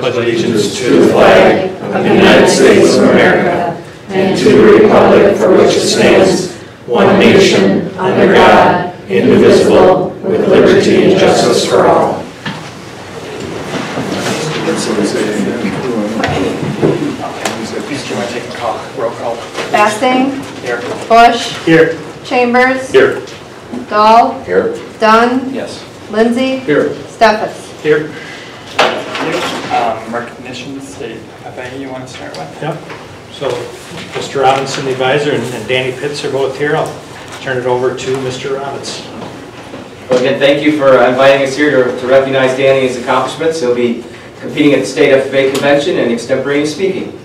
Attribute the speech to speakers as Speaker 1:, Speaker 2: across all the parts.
Speaker 1: pledge allegiance to the flag of the United States of America and to the republic for which it stands, one nation, under God, indivisible, with liberty and justice for all. Roll call.
Speaker 2: Basting.
Speaker 1: Here.
Speaker 2: Bush.
Speaker 1: Here.
Speaker 2: Chambers.
Speaker 1: Here.
Speaker 2: Dahl.
Speaker 1: Here.
Speaker 2: Dunn.
Speaker 1: Yes.
Speaker 2: Lindsay.
Speaker 1: Here.
Speaker 2: Steffes.
Speaker 1: Here.
Speaker 3: Recognitions, Dave, you want to start with?
Speaker 1: Yep. So Mr. Robinson, the advisor, and Danny Pitts are both here. I'll turn it over to Mr. Robinson.
Speaker 4: Well, again, thank you for inviting us here to recognize Danny's accomplishments. He'll be competing at the State FFA Convention in extemporaneous speaking.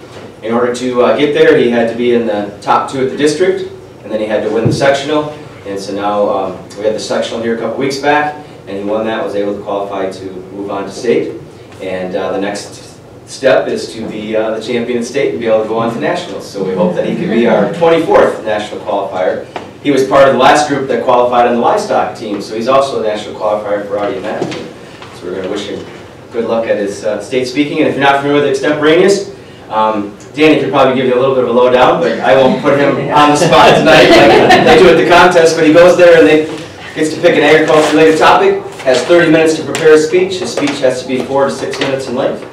Speaker 4: In order to get there, he had to be in the top 2 at the district, and then he had to win the sectional. And so now we had the sectional here a couple weeks back, and he won that, was able to qualify to move on to state. And the next step is to be the champion of state and be able to go on to nationals. So we hope that he can be our 24th national qualifier. He was part of the last group that qualified on the livestock team, so he's also a national qualifier for audio management. So we're going to wish him good luck at his state speaking. And if you're not familiar with extemporaneous, Danny could probably give you a little bit of a lowdown, but I won't put him on the spot tonight like they do at the contest. But he goes there and gets to pick an agriculture-related topic, has 30 minutes to prepare a speech. His speech has to be 4 to 6 minutes in length,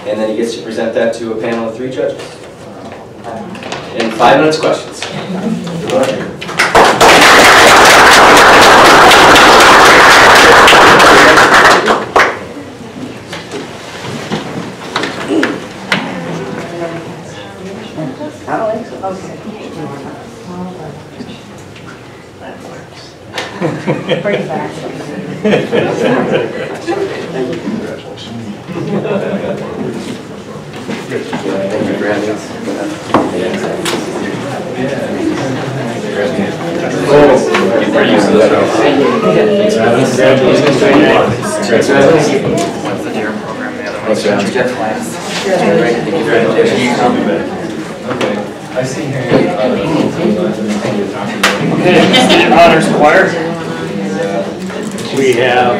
Speaker 4: and then he gets to present that to a panel of 3 judges. And 5 minutes questions.
Speaker 2: Bring it back.
Speaker 3: One's the DARE program, the other one's the Jeff class.
Speaker 5: I see here.
Speaker 3: Okay, honors choir.
Speaker 1: We have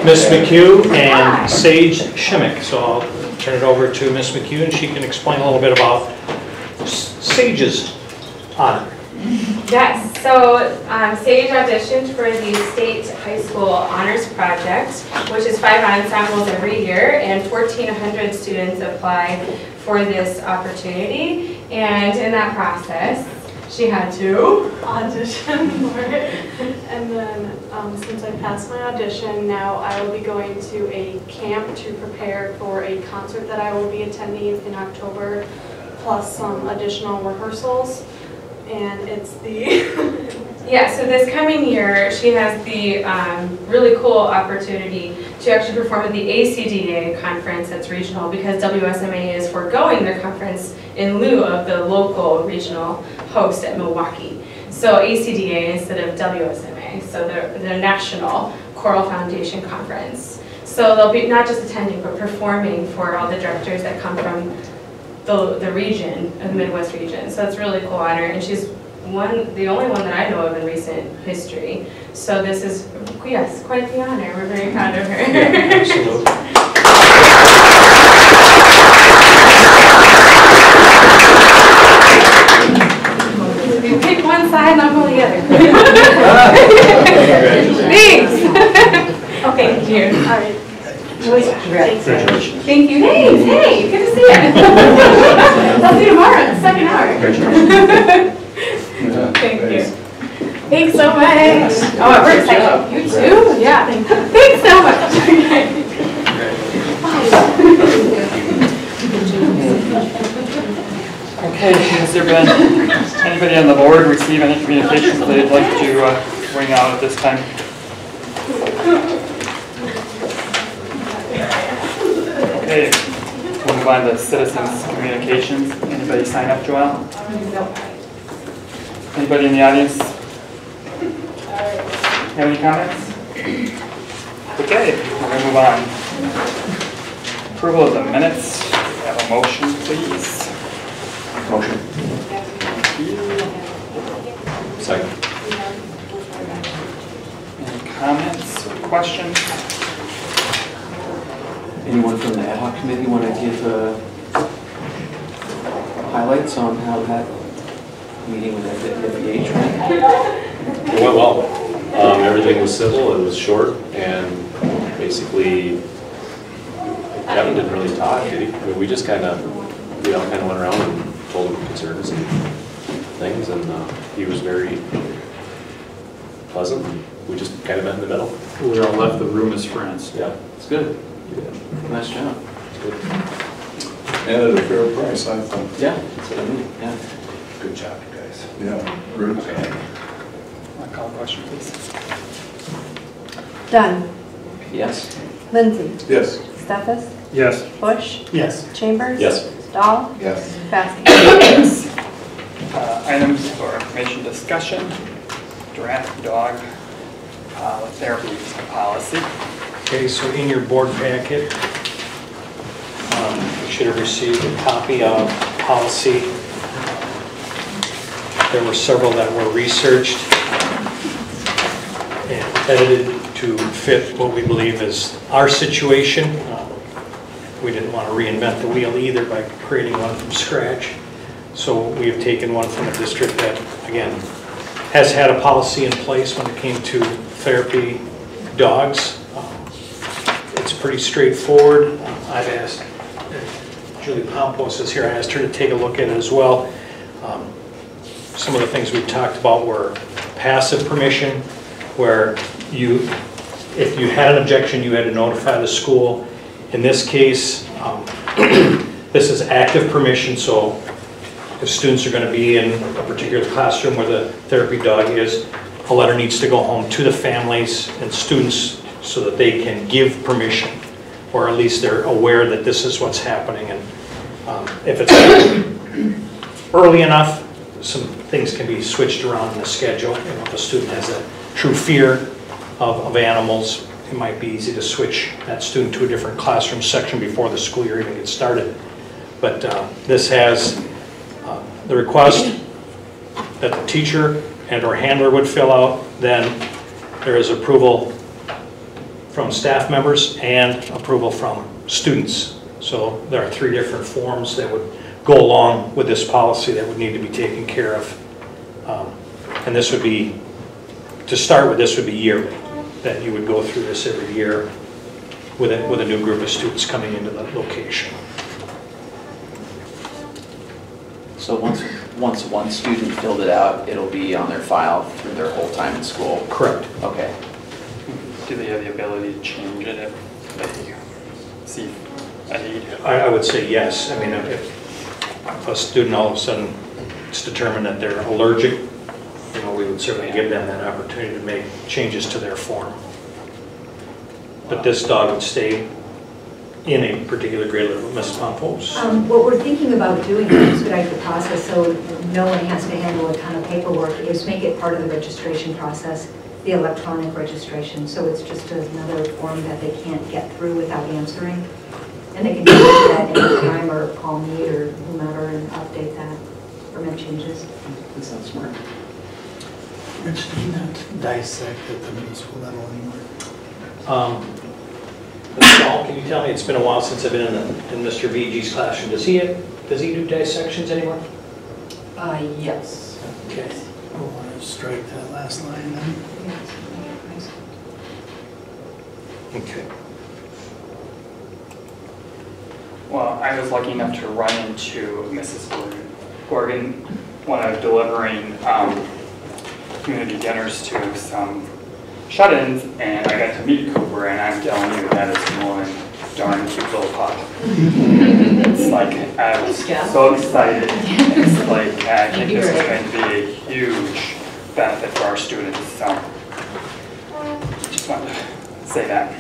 Speaker 1: Ms. McHugh and Sage Shimmick. So I'll turn it over to Ms. McHugh, and she can explain a little bit about Sage's honor.
Speaker 6: Yes, so Sage auditioned for the State High School Honors Project, which is 5 ensembles every year, and 1,400 students apply for this opportunity. And in that process, she had to
Speaker 7: audition for it. And then since I passed my audition, now I will be going to a camp to prepare for a concert that I will be attending in October, plus some additional rehearsals. And it's the...
Speaker 6: Yeah, so this coming year, she has the really cool opportunity to actually perform at the ACDA conference that's regional, because WSMA is foregoing their conference in lieu of the local regional host at Milwaukee. So ACDA instead of WSMA, so the National Choral Foundation Conference. So they'll be not just attending, but performing for all the directors that come from the region, the Midwest region. So it's a really cool honor, and she's the only one that I know of in recent history. So this is, yes, quite the honor. We're very proud of her.
Speaker 1: Yeah, absolutely.
Speaker 6: You pick one side and I'll go the other. Thanks. Okay, thank you.
Speaker 7: All right.
Speaker 1: Congratulations.
Speaker 6: Thank you. Thanks. Hey, good to see you. I'll see you tomorrow, the second hour. Thank you. Thanks so much. Oh, we're excited. You too? Yeah. Thanks so much.
Speaker 3: Okay, has there been anybody on the board receive any communications that they'd like to bring out at this time? Okay, we'll move on to citizens communications. Anybody sign up, Joelle?
Speaker 6: No.
Speaker 3: Anybody in the audience have any comments? Okay, we're going to move on. Approval of the minutes. Have a motion, please.
Speaker 5: Motion.
Speaker 3: Thank you.
Speaker 5: Second.
Speaker 3: Any comments or questions?
Speaker 8: Anyone from the ad hoc committee want to give highlights on how that meeting with FEH went?
Speaker 5: It went well. Everything was civil, it was short, and basically, Kevin didn't really talk, did he? I mean, we just kind of went around and told him concerns and things, and he was very pleasant, and we just kind of met in the middle.
Speaker 3: We all left the room as friends.
Speaker 5: Yeah.
Speaker 8: It's good. Nice job.
Speaker 5: It's good.
Speaker 9: And at a fair price, I thought.
Speaker 8: Yeah, that's what I mean, yeah.
Speaker 5: Good job, you guys.
Speaker 9: Yeah, great.
Speaker 3: Want to call a question, please?
Speaker 2: Dunn.
Speaker 8: Yes.
Speaker 2: Lindsay.
Speaker 9: Yes.
Speaker 2: Stefas.
Speaker 3: Yes.
Speaker 2: Bush.
Speaker 3: Yes.
Speaker 2: Chambers.
Speaker 5: Yes.
Speaker 2: Dahl.
Speaker 9: Yes.
Speaker 2: Basky.
Speaker 3: Yes. Items for information discussion, draft dog therapy policy.
Speaker 10: Okay, so in your board packet, you should have received a copy of policy. There were several that were researched and edited to fit what we believe is our situation. We didn't want to reinvent the wheel either by creating one from scratch. So we have taken one from a district that, again, has had a policy in place when it came to therapy dogs. It's pretty straightforward. I've asked, Julie Pompos is here, I asked her to take a look at it as well. Some of the things we talked about were passive permission, where if you had an objection, you had to notify the school. In this case, this is active permission, so if students are going to be in a particular classroom where the therapy dog is, a letter needs to go home to the families and students so that they can give permission, or at least they're aware that this is what's happening. And if it's early enough, some things can be switched around in the schedule. You know, if a student has a true fear of animals, it might be easy to switch that student to a different classroom section before the school year even gets started. But this has the request that the teacher and or handler would fill out. Then there is approval from staff members and approval from students. So there are 3 different forms that would go along with this policy that would need to be taken care of. And this would be, to start with, this would be yearly, that you would go through this every year with a new group of students coming into the location.
Speaker 8: So once one student filled it out, it'll be on their file through their whole time in school?
Speaker 10: Correct.
Speaker 8: Okay.
Speaker 3: Do they have the ability to change it if they see a need?
Speaker 10: I would say yes. I mean, if a student all of a sudden it's determined that they're allergic, you know, we would certainly give them that opportunity to make changes to their form. But this dog would stay in a particular grade level. Ms. Pompos?
Speaker 11: What we're thinking about doing to expedite the process so no one has to handle a ton of paperwork is make it part of the registration process, the electronic registration. So it's just another form that they can't get through without answering. And they can do that anytime or call me or whomever and update that or make changes.
Speaker 8: That sounds smart.
Speaker 12: Rich, do you not dissect at the middle school level anymore?
Speaker 10: Paul, can you tell me, it's been a while since I've been in Mr. VG's classroom. Does he do dissections anymore?
Speaker 11: Yes.
Speaker 10: Okay.
Speaker 12: We'll want to strike that last line then.
Speaker 10: Okay.
Speaker 3: Well, I was lucky enough to run into Mrs. Gorgon when I was delivering community dinners to some shut-ins, and I got to meet Cooper, and I'm telling you, that is one darn cute little pup. It's like, I was so excited. It's like, I think this is going to be a huge benefit for our students, so just wanted to say that.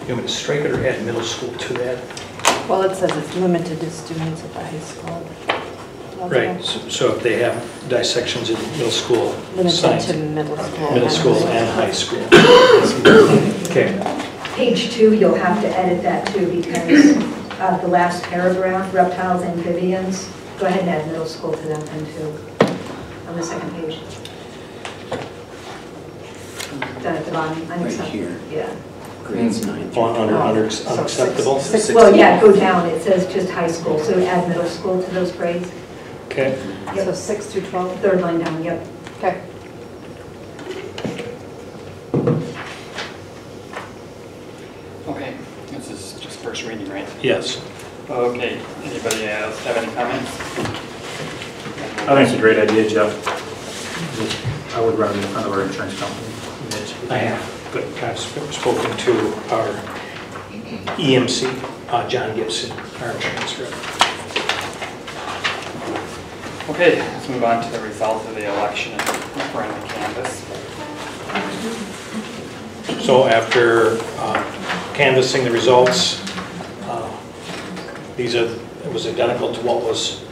Speaker 10: You want me to strike it or add middle school to that?
Speaker 2: Well, it says it's limited to students at the high school.
Speaker 10: Right, so if they have dissections in middle school,
Speaker 2: Limited
Speaker 10: science,
Speaker 2: to middle school.
Speaker 10: middle school and high school. Okay.
Speaker 11: Page 2, you'll have to edit that too because the last paragraph, reptiles, amphibians, go ahead and add middle school to that then too, on the second page. Down at the bottom.
Speaker 8: Right here.
Speaker 11: Yeah.
Speaker 8: Grades 9 through
Speaker 10: Under
Speaker 2: So
Speaker 10: unacceptable?
Speaker 2: six-
Speaker 11: Well, yeah, go down, it says just high school, so add middle school to those grades.
Speaker 10: Okay.
Speaker 2: So 6 through 12?
Speaker 11: Third line down, yep.
Speaker 2: Okay.
Speaker 3: Okay, this is just first reading, right?
Speaker 10: Yes.
Speaker 3: Okay, anybody else have any comments?
Speaker 13: I think it's a great idea, Jeff. I would rather in front of our insurance company.
Speaker 10: I have, but I've spoken to our EMC, John Gibson, our insurance rep.
Speaker 3: Okay, let's move on to the results of the election and referendum canvass.
Speaker 10: So after canvassing the results, it was identical to what was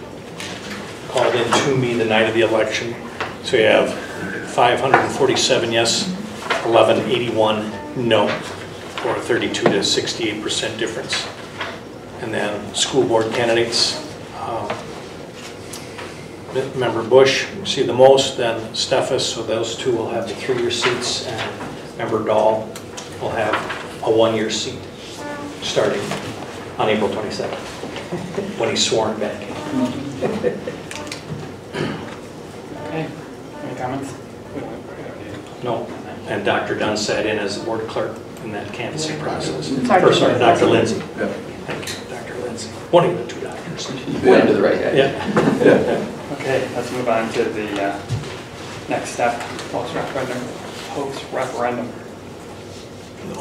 Speaker 10: called in to me the night of the election. So you have 547 yes, 1181 no, or a 32 to 68% difference. And then school board candidates, Member Bush received the most, then Steffes, so those two will have the 3-year seats, and Member Dahl will have a 1-year seat starting on April 22nd, when he's sworn back in.
Speaker 3: Okay, any comments?
Speaker 10: No, and Dr. Dunn sat in as the board clerk in that canvassing process.
Speaker 2: Sorry,
Speaker 10: Dr. Lindsay.
Speaker 9: Yeah.
Speaker 10: Thank you, Dr. Lindsay. One of the two doctors.
Speaker 8: You went to the right guy.
Speaker 10: Yeah.
Speaker 3: Okay, let's move on to the next step, post-referendum.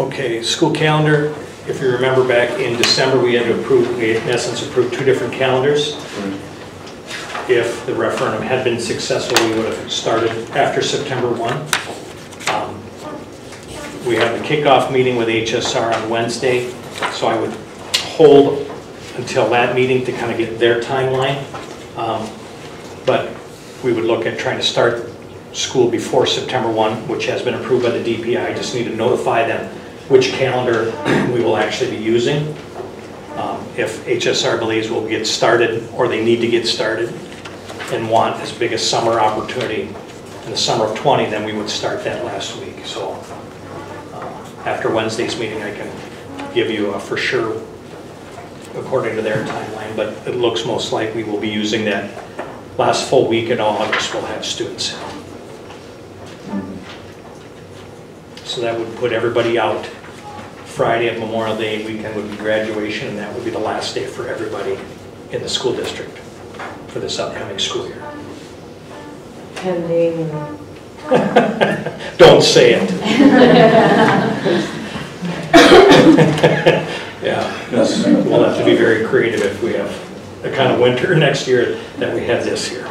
Speaker 10: Okay, school calendar. If you remember back in December, we had to approve, we in essence approved 2 different calendars. If the referendum had been successful, we would have started after September 1. We have the kickoff meeting with HSR on Wednesday, so I would hold until that meeting to kind of get their timeline. But we would look at trying to start school before September 1, which has been approved by the DPI. I just need to notify them which calendar we will actually be using. If HSR believes we'll get started, or they need to get started, and want as big a summer opportunity in the summer of 20, then we would start that last week. So after Wednesday's meeting, I can give you a for sure according to their timeline, but it looks most likely we'll be using that last full week in August. We'll have students in. So that would put everybody out. Friday of Memorial Day weekend would be graduation, and that would be the last day for everybody in the school district for this upcoming school year.
Speaker 2: Pending.
Speaker 10: Don't say it. Yeah, we'll have to be very creative if we have the kind of winter next year that we had this year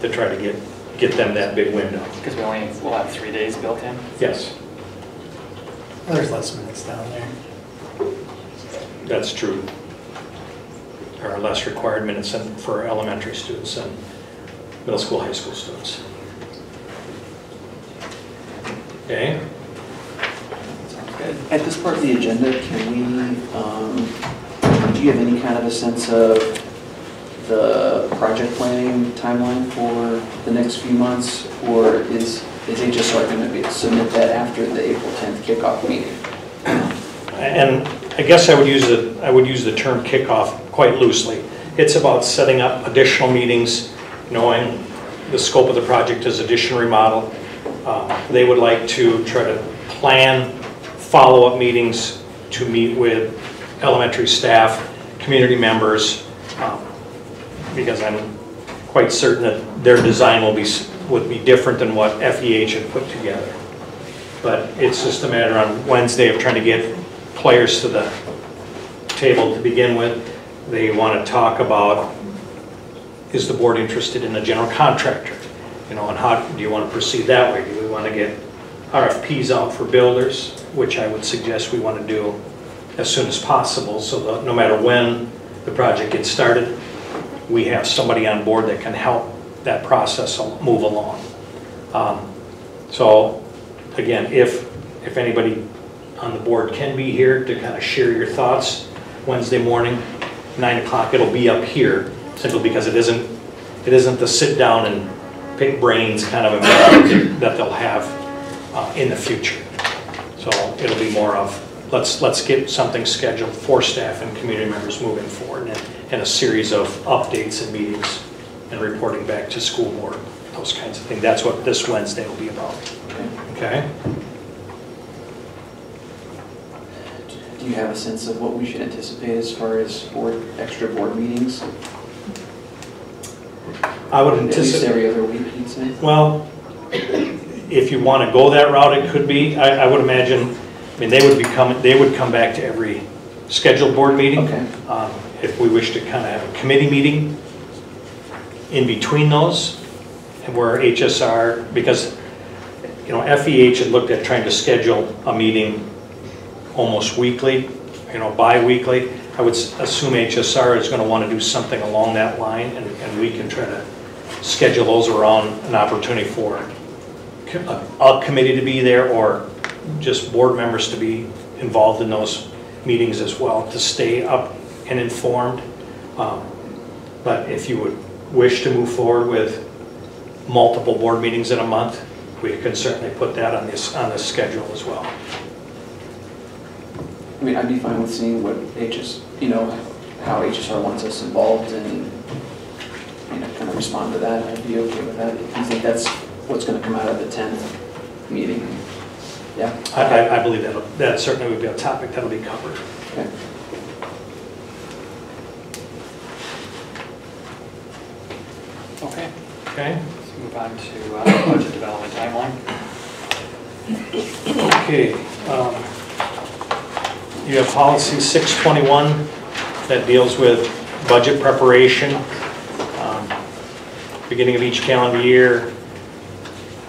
Speaker 10: to try to get them that big window.
Speaker 3: Because we'll have 3 days built in?
Speaker 10: Yes.
Speaker 12: There's less minutes down there.
Speaker 10: That's true. There are less required minutes for elementary students and middle school, high school students. Okay.
Speaker 3: Sounds good.
Speaker 8: At this part of the agenda, can we, do you have any kind of a sense of the project planning timeline for the next few months? Or is HSR going to submit that after the April 10th kickoff meeting?
Speaker 10: And I guess I would use the term kickoff quite loosely. It's about setting up additional meetings, knowing the scope of the project is addition remodel. They would like to try to plan follow-up meetings to meet with elementary staff, community members, because I'm quite certain that their design would be different than what FEH had put together. But it's just a matter on Wednesday of trying to get players to the table to begin with. They want to talk about, is the board interested in a general contractor? You know, and how do you want to proceed that way? Do we want to get RFPs out for builders, which I would suggest we want to do as soon as possible, so that no matter when the project gets started, we have somebody on board that can help that process move along. So again, if anybody on the board can be here to kind of share your thoughts, Wednesday morning, 9 o'clock, it'll be up here, simply because it isn't the sit down and pick brains kind of a meeting that they'll have in the future. So it'll be more of let's get something scheduled for staff and community members moving forward, and a series of updates and meetings and reporting back to school board, those kinds of things. That's what this Wednesday will be about. Okay?
Speaker 8: Do you have a sense of what we should anticipate as far as extra board meetings?
Speaker 10: I would
Speaker 8: At least
Speaker 10: anticipate.
Speaker 8: every other week, you'd say?
Speaker 10: Well, if you want to go that route, it could be. I would imagine, I mean, they would come back to every scheduled board meeting.
Speaker 8: Okay.
Speaker 10: If we wish to kind of have a committee meeting in between those, and where HSR, because, you know, FEH had looked at trying to schedule a meeting almost weekly, you know, bi-weekly. I would assume HSR is going to want to do something along that line, and we can try to schedule those around an opportunity for a committee to be there, or just board members to be involved in those meetings as well, to stay up and informed. But if you would wish to move forward with multiple board meetings in a month, we can certainly put that on this schedule as well.
Speaker 8: I mean, I'd be fine with seeing what how HSR wants us involved and, kind of respond to that. I'd be okay with that. If you think that's what's going to come out of the 10th meeting. Yeah?
Speaker 10: I believe that certainly would be a topic that'll be covered.
Speaker 8: Okay.
Speaker 3: Okay,
Speaker 10: Okay?
Speaker 3: let's move on to budget development timeline.
Speaker 10: Okay. You have policy 621 that deals with budget preparation. Beginning of each calendar year,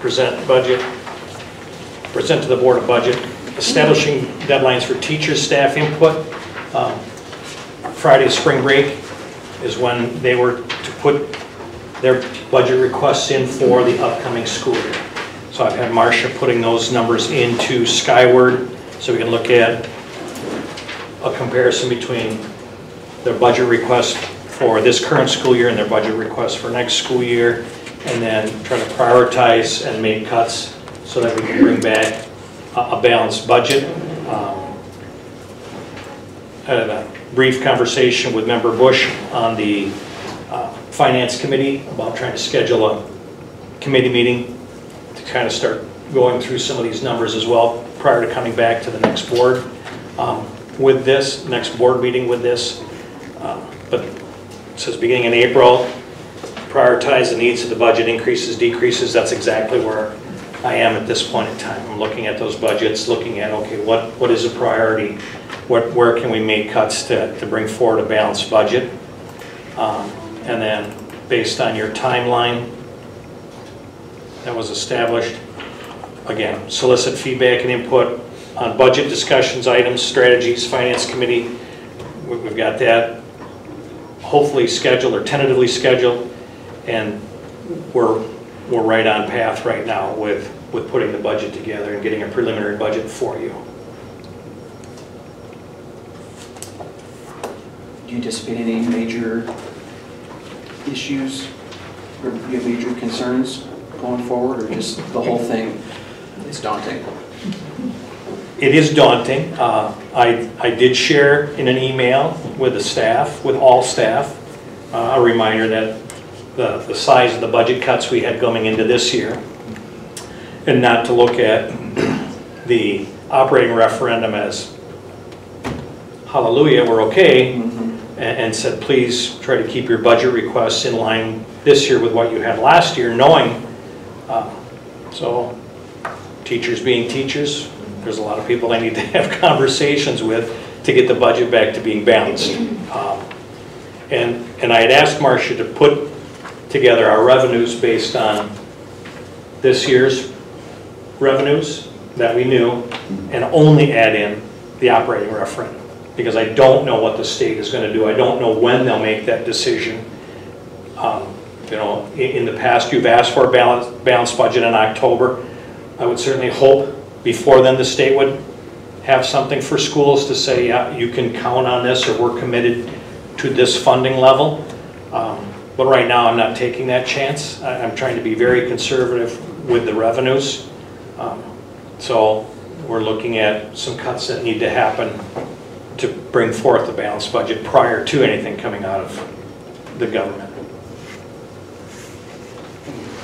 Speaker 10: present to the board a budget, establishing deadlines for teachers, staff input. Friday spring break is when they were to put their budget requests in for the upcoming school year. So I've had Marcia putting those numbers into Skyward so we can look at a comparison between their budget request for this current school year and their budget request for next school year, and then try to prioritize and make cuts so that we can bring back a balanced budget. I had a brief conversation with Member Bush on the Finance Committee about trying to schedule a committee meeting to kind of start going through some of these numbers as well prior to coming back to the next board with this, next board meeting with this. But it says beginning in April, prioritize the needs of the budget, increases, decreases. That's exactly where I am at this point in time. I'm looking at those budgets, looking at, okay, what is a priority? Where can we make cuts to bring forward a balanced budget? And then based on your timeline that was established, again, solicit feedback and input on budget discussions, items, strategies, Finance Committee. We've got that hopefully scheduled or tentatively scheduled, and we're right on path right now with putting the budget together and getting a preliminary budget for you.
Speaker 8: Do you anticipate any major issues or do you have major concerns going forward, or just the whole thing is daunting?
Speaker 10: It is daunting. I did share in an email with the staff, with all staff, a reminder that the size of the budget cuts we had coming into this year, and not to look at the operating referendum as hallelujah, we're okay, and said please try to keep your budget requests in line this year with what you had last year, knowing so teachers being teachers, there's a lot of people I need to have conversations with to get the budget back to being balanced. And I had asked Marcia to put together our revenues based on this year's revenues that we knew, and only add in the operating referendum, because I don't know what the state is going to do. I don't know when they'll make that decision. In the past, you've asked for a balanced budget in October. I would certainly hope before then the state would have something for schools to say, yeah, you can count on this, or we're committed to this funding level. But right now I'm not taking that chance. I'm trying to be very conservative with the revenues. So we're looking at some cuts that need to happen to bring forth a balanced budget prior to anything coming out of the government.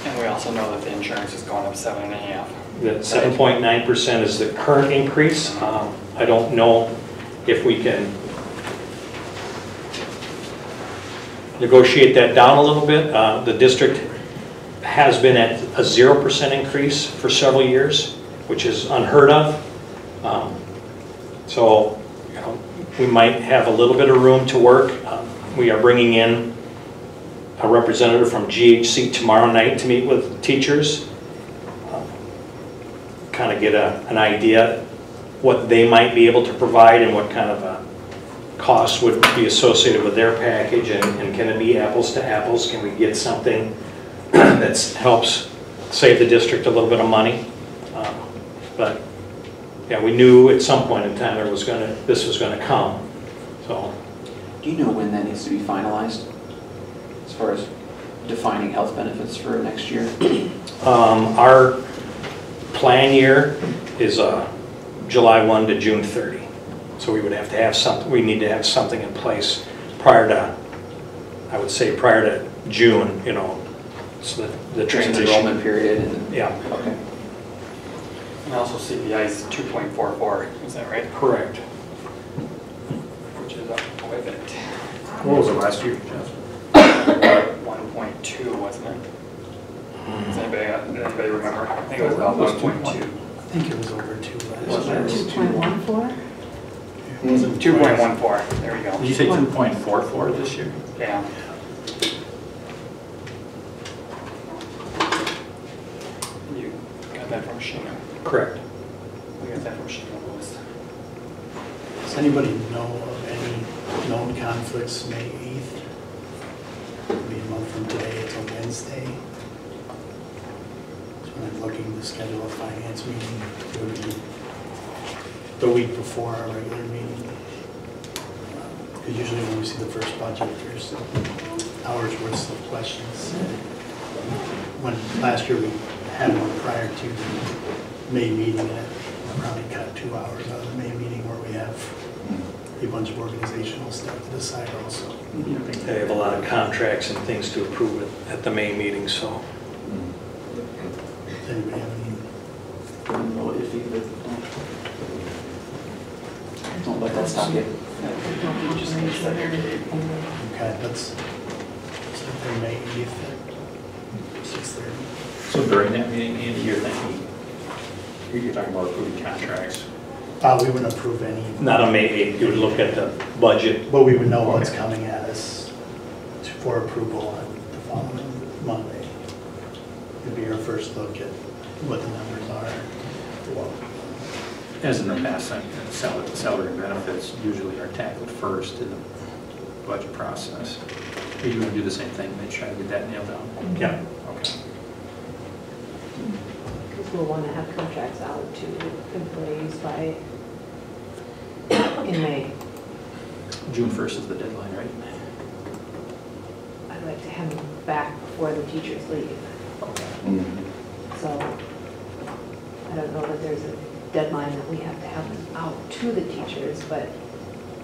Speaker 3: And we also know that the insurance is going up 7.5%.
Speaker 10: The 7.9% is the current increase. I don't know if we can negotiate that down a little bit. The district has been at a 0% increase for several years, which is unheard of. So, you know, we might have a little bit of room to work. We are bringing in a representative from GHC tomorrow night to meet with teachers, kind of get an idea what they might be able to provide and what kind of a cost would be associated with their package, and can it be apples to apples? Can we get something that helps save the district a little bit of money? But yeah, we knew at some point in time this was going to come. So,
Speaker 8: do you know when that needs to be finalized, as far as defining health benefits for next year?
Speaker 10: Our plan year is July 1 to June 30. So we would have to have something, we need to have something in place prior to, I would say prior to June, you know, so that the transition.
Speaker 8: Enrollment period. And,
Speaker 10: yeah.
Speaker 8: Okay.
Speaker 3: And also CPI is 2.44, is that right?
Speaker 10: Correct.
Speaker 3: Which is up quite a bit.
Speaker 13: What was it last year, Jeff?
Speaker 3: 1.2, wasn't it? Does anybody remember? I think it was about 1.2.
Speaker 12: I think it was over 2 last year.
Speaker 11: 2.14?
Speaker 3: 2.14, there we go.
Speaker 13: Did you say 2.44 this year?
Speaker 3: Yeah. You got that from Sheena?
Speaker 10: Correct.
Speaker 3: We got that from Sheena Lewis.
Speaker 12: Does anybody know of any known conflicts May 8th? It'll be a month from today until Wednesday. So when I'm looking to schedule a finance meeting, it would be the week before our regular meeting. Because usually when we see the first budget, there's hours worth of questions. When last year we had one prior to the May meeting, and it probably cut 2 hours out of the May meeting where we have a bunch of organizational stuff to decide also.
Speaker 10: They have a lot of contracts and things to approve at the May meeting, so.
Speaker 12: Does anybody have any?
Speaker 8: Don't let that stop you.
Speaker 12: Okay, let's set the May 8th at 6:30.
Speaker 13: So during that meeting, Andy, you're talking about approving contracts?
Speaker 12: We wouldn't approve any,
Speaker 10: Not on May 8th, you would look at the budget.
Speaker 12: but we would know what's coming at us for approval on the following Monday. It'd be our first look at what the numbers are.
Speaker 13: As in the past, salary and benefits usually are tackled first in the budget process. Are you going to do the same thing, and try to get that nailed down?
Speaker 10: Yeah.
Speaker 13: Okay.
Speaker 2: Because we'll want to have contracts out to employees by, in May.
Speaker 13: June 1st is the deadline, right?
Speaker 2: I'd like to have them back before the teachers leave. So I don't know that there's a deadline that we have to have them out to the teachers, but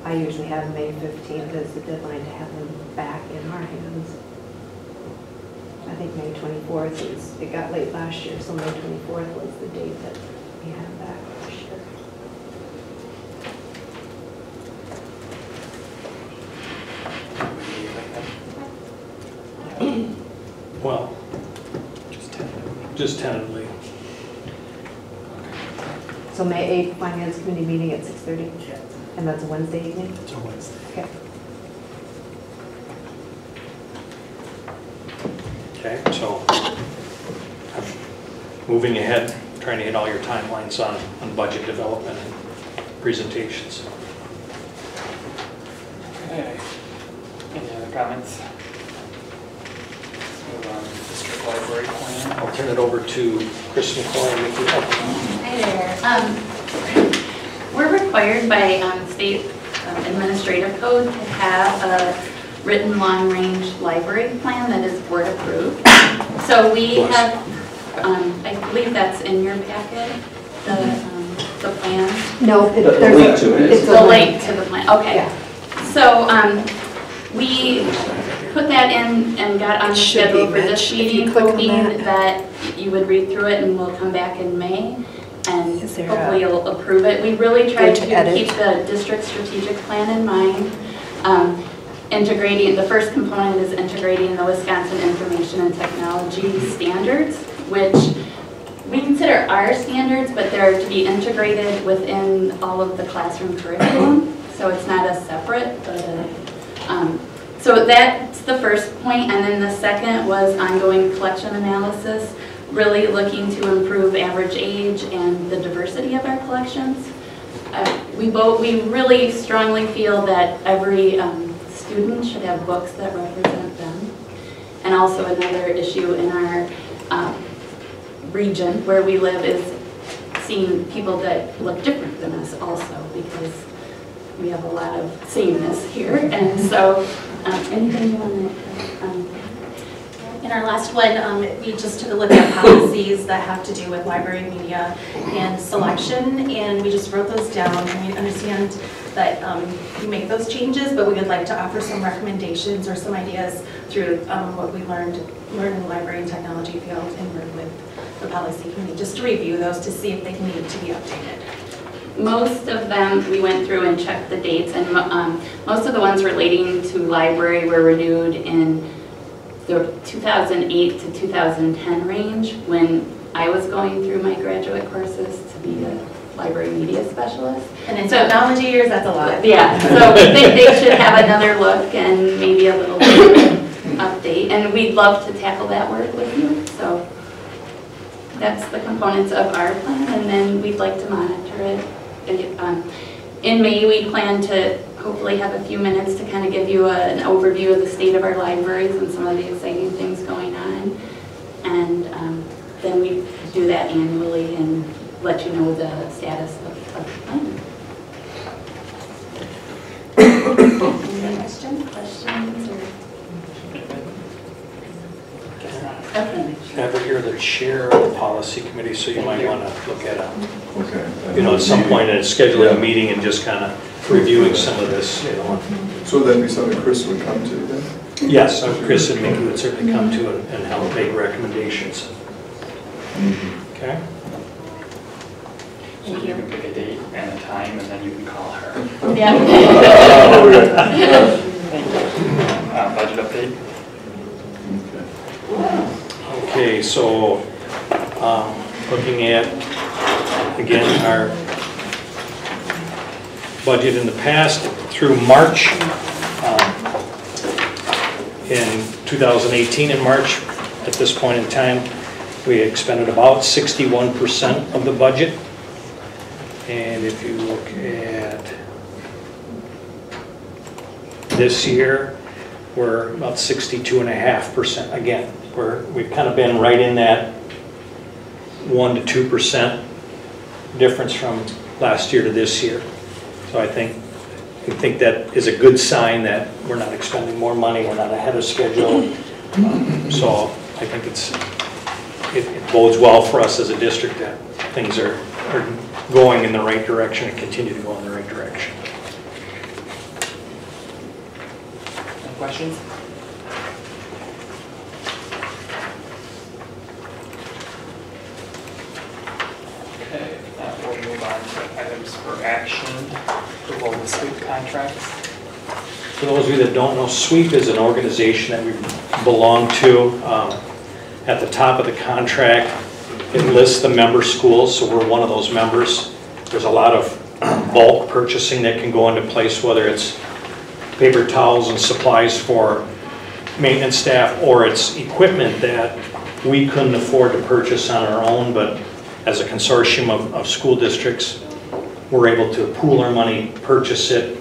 Speaker 2: I usually have May 15th as the deadline to have them back in our hands. I think May 24th is, it got late last year, so May 24th was the date that we had back last year.
Speaker 10: Well, just tentatively.
Speaker 2: So May 8th, Finance Committee meeting at 6:30?
Speaker 12: Yeah.
Speaker 2: And that's a Wednesday evening?
Speaker 12: It's a Wednesday.
Speaker 2: Okay.
Speaker 10: Okay, so I'm moving ahead, trying to hit all your timelines on budget development and presentations.
Speaker 3: Okay. Any other comments? Let's move on to district library plan.
Speaker 10: I'll turn it over to Chris McCoy.
Speaker 14: Hi there. We're required by state administrative code to have a written long-range library plan that is board approved. So we have, I believe that's in your packet, the the plan?
Speaker 2: No,
Speaker 8: The
Speaker 2: there's
Speaker 8: link to it.
Speaker 2: it's a
Speaker 14: The link to the plan, okay.
Speaker 2: Yeah.
Speaker 14: So, we put that in and got on the
Speaker 2: should
Speaker 14: schedule
Speaker 2: be,
Speaker 14: for this
Speaker 2: Mitch, if you
Speaker 14: meeting,
Speaker 2: click on
Speaker 14: hoping
Speaker 2: that.
Speaker 14: that you would read through it and we'll come back in May and
Speaker 2: Is there
Speaker 14: hopefully you'll approve it. We really
Speaker 2: Go
Speaker 14: tried
Speaker 2: to
Speaker 14: to
Speaker 2: edit.
Speaker 14: keep the district strategic plan in mind. Integrating, the first component is integrating the Wisconsin Information and Technology Standards, which we consider our standards, but they're to be integrated within all of the classroom curriculum. So it's not a separate, but so that's the first point. And then the second was ongoing collection analysis, really looking to improve average age and the diversity of our collections. We really strongly feel that every student should have books that represent them. And also another issue in our region where we live is seeing people that look different than us also, because we have a lot of sameness here. And so, anything you want to
Speaker 15: In our last one, we just took a look at policies that have to do with library media and selection, and we just wrote those down, and we understand that you make those changes, but we would like to offer some recommendations or some ideas through what we learned in the library and technology field and work with the policy committee, just to review those to see if they need to be updated.
Speaker 14: most of them, we went through and checked the dates, and most of the ones relating to library were renewed in the 2008 to 2010 range when I was going through my graduate courses to be a library media specialist.
Speaker 15: And in technology years, that's a lot.
Speaker 14: Yeah, so they should have another look and maybe a little update, and we'd love to tackle that work with you. So that's the components of our plan, and then we'd like to monitor it. In May, we plan to hopefully have a few minutes to kind of give you an overview of the state of our libraries and some of the exciting things going on. And then we do that annually and let you know the status of the plan. Any questions? Or? Okay.
Speaker 10: Ever hear the chair of the policy committee, so you might want to look at it.
Speaker 9: Okay.
Speaker 10: At some point in scheduling a meeting and just kind of reviewing some of this,
Speaker 9: So would that be something Chris would come to then?
Speaker 10: Yes, Chris and Mickey would certainly come to it and help make recommendations. Okay?
Speaker 3: So you can pick a date and a time, and then you can call her.
Speaker 14: Yeah.
Speaker 3: Budget update.
Speaker 10: Okay, so looking at, again, our budget in the past through March, in 2018 in March, at this point in time, we expended about 61% of the budget. And if you look at this year, we're about 62.5%. Again, we've kind of been right in that 1 to 2% difference from last year to this year. So I think that is a good sign that we're not expending more money, we're not ahead of schedule. So I think it bodes well for us as a district that things are going in the right direction and continue to go in the right direction.
Speaker 3: Any questions? Okay, we'll move on to items for action. Approval of the SWEEP contracts.
Speaker 10: For those of you that don't know, SWEEP is an organization that we belong to. At the top of the contract, it lists the member schools, so we're one of those members. There's a lot of bulk purchasing that can go into place, whether it's paper towels and supplies for maintenance staff, or it's equipment that we couldn't afford to purchase on our own, but as a consortium of school districts, we're able to pool our money, purchase it.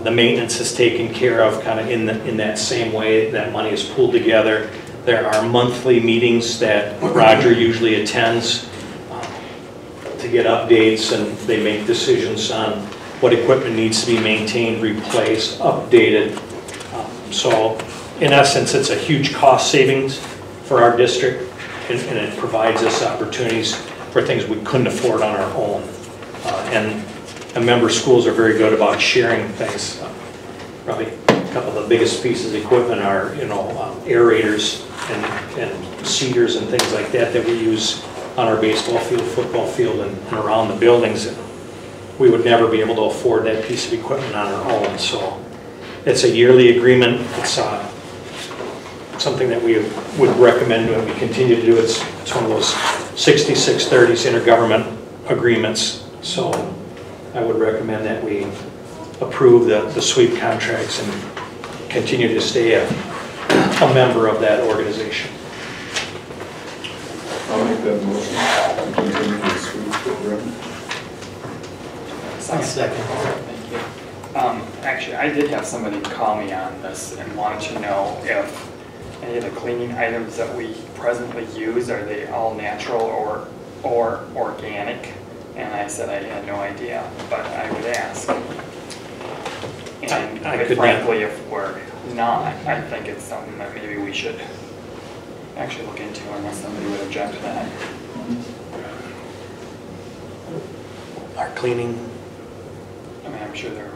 Speaker 10: The maintenance is taken care of kind of in that same way. That money is pooled together. There are monthly meetings that Roger usually attends to get updates, and they make decisions on what equipment needs to be maintained, replaced, updated. So in essence, it's a huge cost savings for our district, and it provides us opportunities for things we couldn't afford on our own. and member schools are very good about sharing things. Probably a couple of the biggest pieces of equipment are, aerators and seeders and things like that we use on our baseball field, football field, and around the buildings. We would never be able to afford that piece of equipment on our own, so it's a yearly agreement. It's something that we would recommend that we continue to do. It's one of those 6630s intergovernment agreements, so I would recommend that we approve the sweep contracts and continue to stay a member of that organization.
Speaker 9: I'll make that motion to continue the sweep program.
Speaker 12: Second.
Speaker 3: Thank you. Actually, I did have somebody call me on this and wanted to know if any of the cleaning items that we presently use, are they all natural or organic? And I said I had no idea, but I would ask. And frankly, if we're not, I think it's something that maybe we should actually look into unless somebody would object to that.
Speaker 10: Our cleaning,
Speaker 3: I mean, I'm sure they're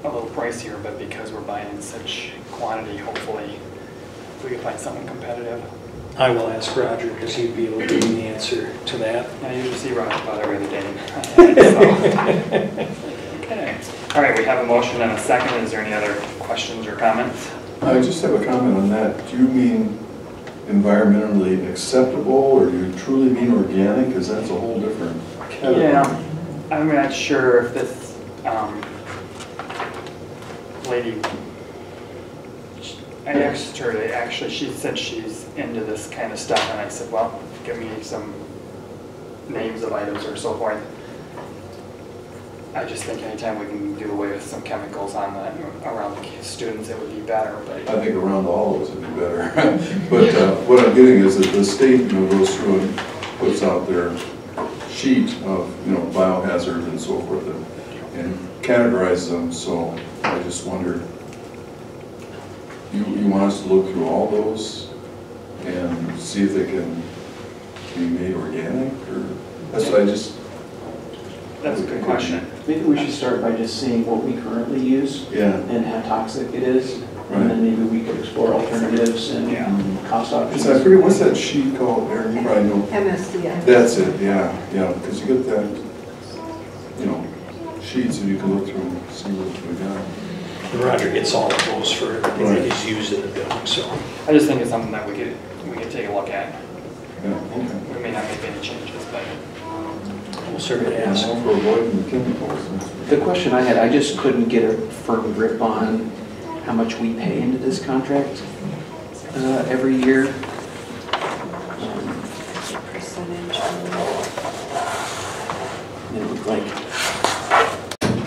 Speaker 3: a little pricier, but because we're buying in such quantity, hopefully we can find something competitive.
Speaker 10: I will ask Roger because he'd be able to give me the answer to that.
Speaker 3: I usually see Roger about every other day. Okay. All right, we have a motion and a second. Is there any other questions or comments?
Speaker 9: I just have a comment on that. Do you mean environmentally acceptable, or do you truly mean organic? Because that's a whole different category.
Speaker 3: Yeah, I'm not sure if this lady, I asked her, actually, she said she's into this kind of stuff, and I said, well, give me some names of items or so forth. I just think anytime we can do away with some chemicals on around the students, it would be better. But
Speaker 9: I think around all of us would be better. But what I'm getting is that the state, goes through and puts out their sheet of, biohazards and so forth, and categorizes them. So I just wondered, you want us to look through all those and see if they can be made organic, or that's what I just.
Speaker 3: That's a good question.
Speaker 8: Maybe we should start by just seeing what we currently use and how toxic it is.
Speaker 9: Right.
Speaker 8: And then maybe we could explore alternatives and cost options.
Speaker 9: I forget, what's that sheet called, Aaron? You probably know.
Speaker 2: MSDI.
Speaker 9: That's it, yeah, because you get that, sheets and you can look through and see what we got.
Speaker 10: And Roger gets all of those for everything that is used in the building, so.
Speaker 3: I just think it's something that we could take a look at.
Speaker 9: Yeah, okay.
Speaker 3: We may not make any changes, but
Speaker 10: we'll certainly ask.
Speaker 9: For avoiding the chemicals.
Speaker 8: The question I had, I just couldn't get a firm grip on how much we pay into this contract every year.
Speaker 2: Percentage.
Speaker 8: It looked like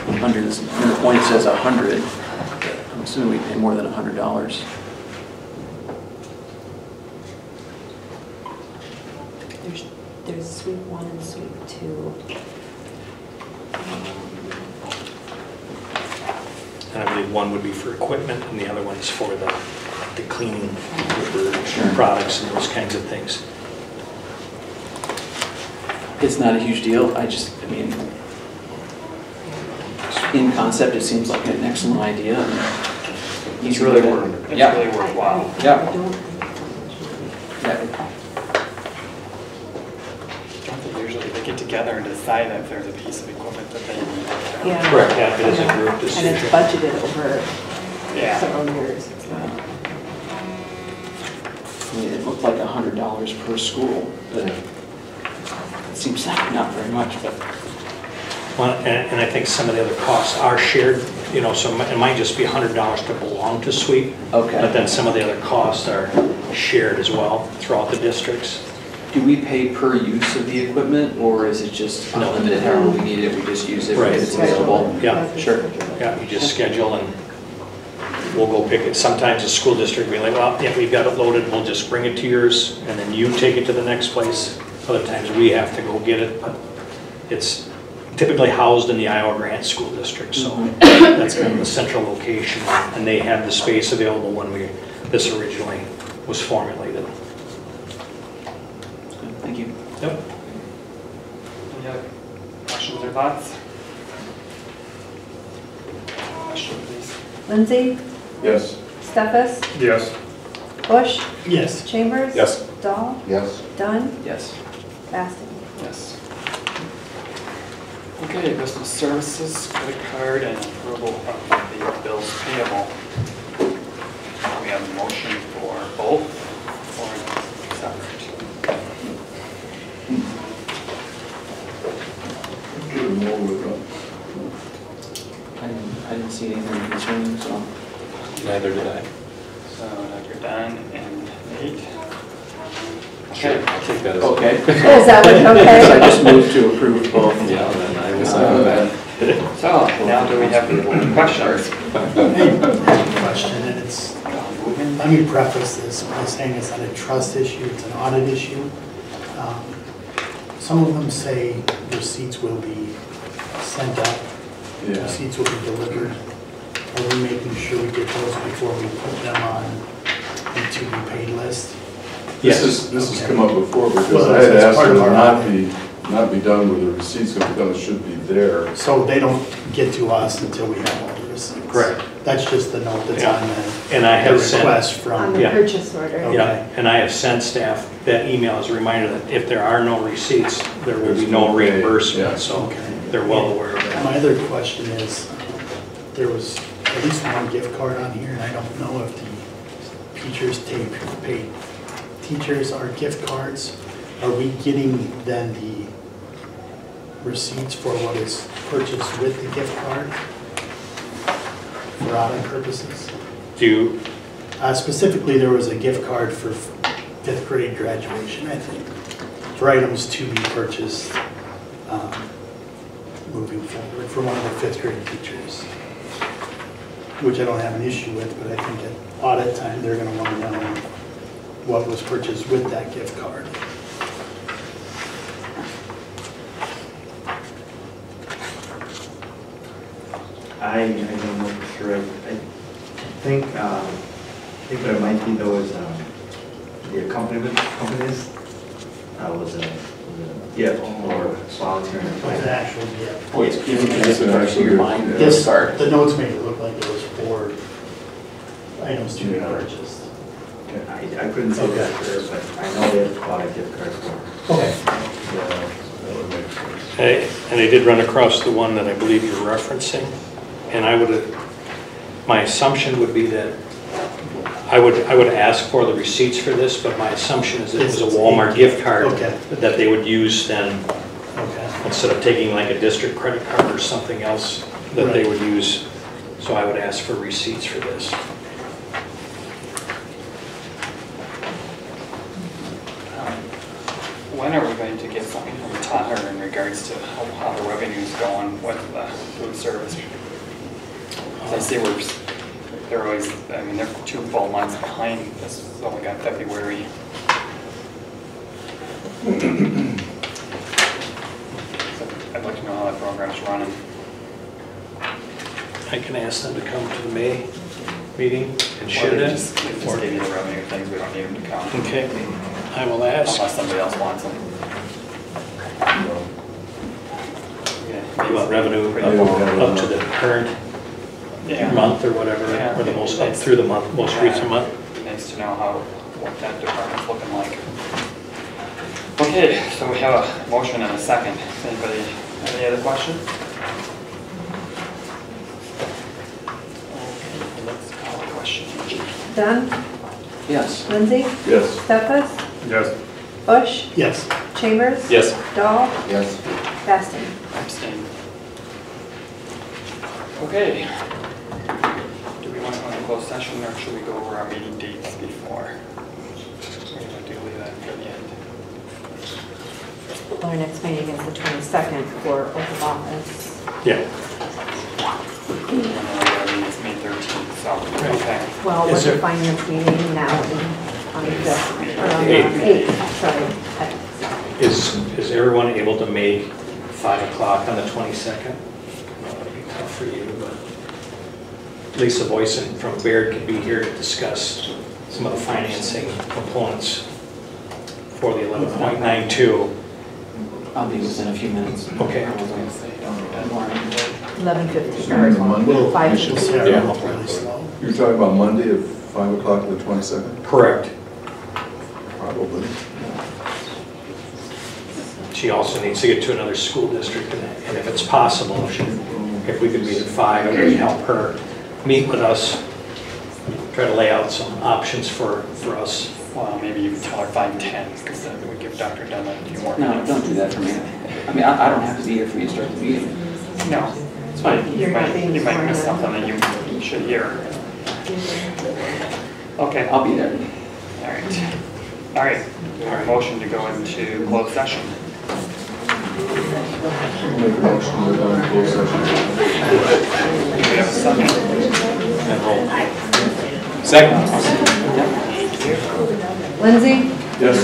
Speaker 8: 100, in the point it says 100. I'm assuming we pay more than $100.
Speaker 2: There's sweep 1 and sweep 2.
Speaker 10: And I believe one would be for equipment and the other one is for the cleaning for products and those kinds of things.
Speaker 8: It's not a huge deal. I mean, in concept, it seems like an excellent idea.
Speaker 3: it's really worthwhile.
Speaker 8: Yeah.
Speaker 3: Usually they get together and decide if there's a piece of equipment that they need.
Speaker 2: Yeah.
Speaker 10: Correct, yeah, it is a group decision.
Speaker 2: And it's budgeted over several years. It's not.
Speaker 8: I mean, it looked like $100 per school, but it seems like not very much, but.
Speaker 10: Well, and I think some of the other costs are shared, so it might just be $100 to belong to SWEEP.
Speaker 8: Okay.
Speaker 10: But then some of the other costs are shared as well throughout the districts.
Speaker 8: Do we pay per use of the equipment, or is it just unlimited, however we need it, we just use it when it's available?
Speaker 10: Yeah.
Speaker 8: Sure.
Speaker 10: Yeah, you just schedule and we'll go pick it. Sometimes the school district will be like, well, yeah, we've got it loaded, we'll just bring it to yours, and then you take it to the next place. Other times we have to go get it, but it's typically housed in the Iowa Grant School District, so that's kind of the central location, and they had the space available when this originally was formulated.
Speaker 8: Thank you.
Speaker 10: Yep.
Speaker 3: Any other questions or thoughts?
Speaker 2: Lindsay,
Speaker 9: Yes.
Speaker 2: Stefas,
Speaker 13: Yes.
Speaker 2: Bush,
Speaker 12: Yes.
Speaker 2: Chambers.
Speaker 5: Yes.
Speaker 2: Dahl,
Speaker 9: Yes.
Speaker 2: Dunn,
Speaker 8: Yes.
Speaker 2: Basting.
Speaker 3: Yes. Okay, business services, credit card, and approval of the bills payable. We have a motion for both or separate.
Speaker 9: Get them all with
Speaker 8: I didn't see anything concerning, so.
Speaker 5: Neither did I.
Speaker 3: So Dr. Dunn and Nate.
Speaker 5: Sure,
Speaker 3: Okay.
Speaker 5: I'll take that as.
Speaker 8: Okay.
Speaker 2: Is that what,
Speaker 8: So I
Speaker 2: okay?
Speaker 8: just moved to approve both.
Speaker 5: Yeah, then I will second that.
Speaker 3: So now do we have questions?
Speaker 12: Question, and it's, let me preface this by saying it's not a trust issue, it's an audit issue. Some of them say receipts will be sent out,
Speaker 9: Yeah.
Speaker 12: receipts will be delivered. Are we making sure we get those before we put them on the to be paid list?
Speaker 9: This has come up before because
Speaker 12: Well,
Speaker 9: I had
Speaker 12: that's
Speaker 9: asked
Speaker 12: part
Speaker 9: them
Speaker 12: of our
Speaker 9: not be done with the receipts because it should be there.
Speaker 12: So they don't get to us until we have all the receipts?
Speaker 10: Correct.
Speaker 12: That's just the note that's
Speaker 10: Yeah.
Speaker 12: on the
Speaker 10: And I have sent,
Speaker 12: request
Speaker 2: On
Speaker 12: from,
Speaker 2: the
Speaker 10: Yeah.
Speaker 2: purchase order.
Speaker 12: Okay.
Speaker 10: yeah, and I have sent staff that email as a reminder that if there are no receipts, there will be no reimbursement, so
Speaker 12: okay.
Speaker 10: they're well aware of that.
Speaker 12: My other question is, there was at least one gift card on here, and I don't know if the teachers paid teachers our gift cards. Are we getting then the receipts for what is purchased with the gift card for audit purposes?
Speaker 10: Do you,
Speaker 12: Specifically, there was a gift card for fifth grade graduation, I think, for items to be purchased moving forward for one of the fifth grade teachers, which I don't have an issue with, but I think at audit time, they're going to want to know what was purchased with that gift card.
Speaker 16: I don't know for sure. I think what it might be though is the accompanist was a gift or volunteering.
Speaker 12: It was an actual gift.
Speaker 8: Oh, it's giving you
Speaker 9: It's
Speaker 8: the
Speaker 9: an
Speaker 8: card, so
Speaker 9: actual
Speaker 8: you're
Speaker 9: gift,
Speaker 8: buying
Speaker 9: yeah.
Speaker 8: this card.
Speaker 12: The notes made it look like it was for items to be purchased.
Speaker 16: I couldn't say that for sure, but I know they bought a gift card for.
Speaker 12: Okay.
Speaker 10: and I did run across the one that I believe you're referencing, and my assumption would be that I would ask for the receipts for this, but my assumption is that it was a Walmart gift card
Speaker 12: Okay.
Speaker 10: that they would use then,
Speaker 12: Okay.
Speaker 10: instead of taking like a district credit card or something else that they would use. So I would ask for receipts for this.
Speaker 3: When are we going to get something from Taher in regards to how the revenue's going with the food service? As I see they're always, I mean, they're 2 full months behind. This is only got February. So I'd like to know how that program's running.
Speaker 10: I can ask them to come to the May meeting and share
Speaker 3: Or they
Speaker 10: that.
Speaker 3: just give you the revenue things, we don't need them to count.
Speaker 10: Okay, I will ask.
Speaker 3: Unless somebody else wants them.
Speaker 10: You want revenue up to the current month or whatever, or the most, up through the month, most recent month?
Speaker 3: Nice to know what that department's looking like. Okay, so we have a motion and a second. Anybody have any other questions? Okay, let's call a question.
Speaker 2: Dunn,
Speaker 8: Yes.
Speaker 2: Lindsay,
Speaker 9: Yes.
Speaker 2: Stefas,
Speaker 13: Yes.
Speaker 2: Bush,
Speaker 12: Yes.
Speaker 2: Chambers.
Speaker 5: Yes.
Speaker 2: Dahl,
Speaker 9: Yes.
Speaker 2: Basting.
Speaker 3: Abstain. Okay. Do we want to go into closed session or should we go over our meeting dates before? We're going to leave that for the end.
Speaker 2: Our next meeting is the 22nd for oath of office.
Speaker 10: Yeah.
Speaker 3: It's May 13th, so, okay.
Speaker 2: Well,
Speaker 10: Is
Speaker 2: we're
Speaker 10: there-
Speaker 2: defining this meeting now on the
Speaker 10: 8th.
Speaker 2: 8th, sorry.
Speaker 10: Is everyone able to make 5 o'clock on the 22nd? Well, that'd be tough for you, but Lisa Boyson from Baird can be here to discuss some of the financing components for the 11.92.
Speaker 8: I'll be within a few minutes.
Speaker 10: Okay.
Speaker 8: I was going to say, don't
Speaker 2: 11:15 or
Speaker 12: We'll
Speaker 2: 5.
Speaker 12: Sarah will release
Speaker 9: You're talking about Monday at 5 o'clock the 22nd?
Speaker 10: Correct.
Speaker 9: Probably.
Speaker 10: She also needs to get to another school district, and if it's possible, if we could meet at 5, and we help her meet with us, try to lay out some options for us.
Speaker 3: Well, maybe you could tell her 5:10, because then we give Dr. Dunn a few more
Speaker 8: No,
Speaker 3: minutes.
Speaker 8: don't do that for me. I mean, I don't have to be here for you to start the meeting.
Speaker 3: No, it's fine. You might miss something that you should hear. Okay.
Speaker 8: I'll be there.
Speaker 3: All right. All right. Our motion to go into closed session.
Speaker 9: I'll make a motion to go into closed session.
Speaker 3: Do we have a second?
Speaker 10: And roll. Second.
Speaker 2: Lindsay?
Speaker 9: Yes.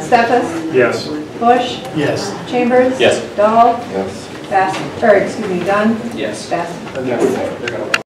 Speaker 2: Stefas?
Speaker 10: Yes.
Speaker 2: Bush?
Speaker 12: Yes.
Speaker 2: Chambers?
Speaker 5: Yes.
Speaker 2: Dahl?
Speaker 9: Yes.
Speaker 2: Bass, or excuse me, Dunn?
Speaker 8: Yes.
Speaker 2: Bass.
Speaker 3: Yes.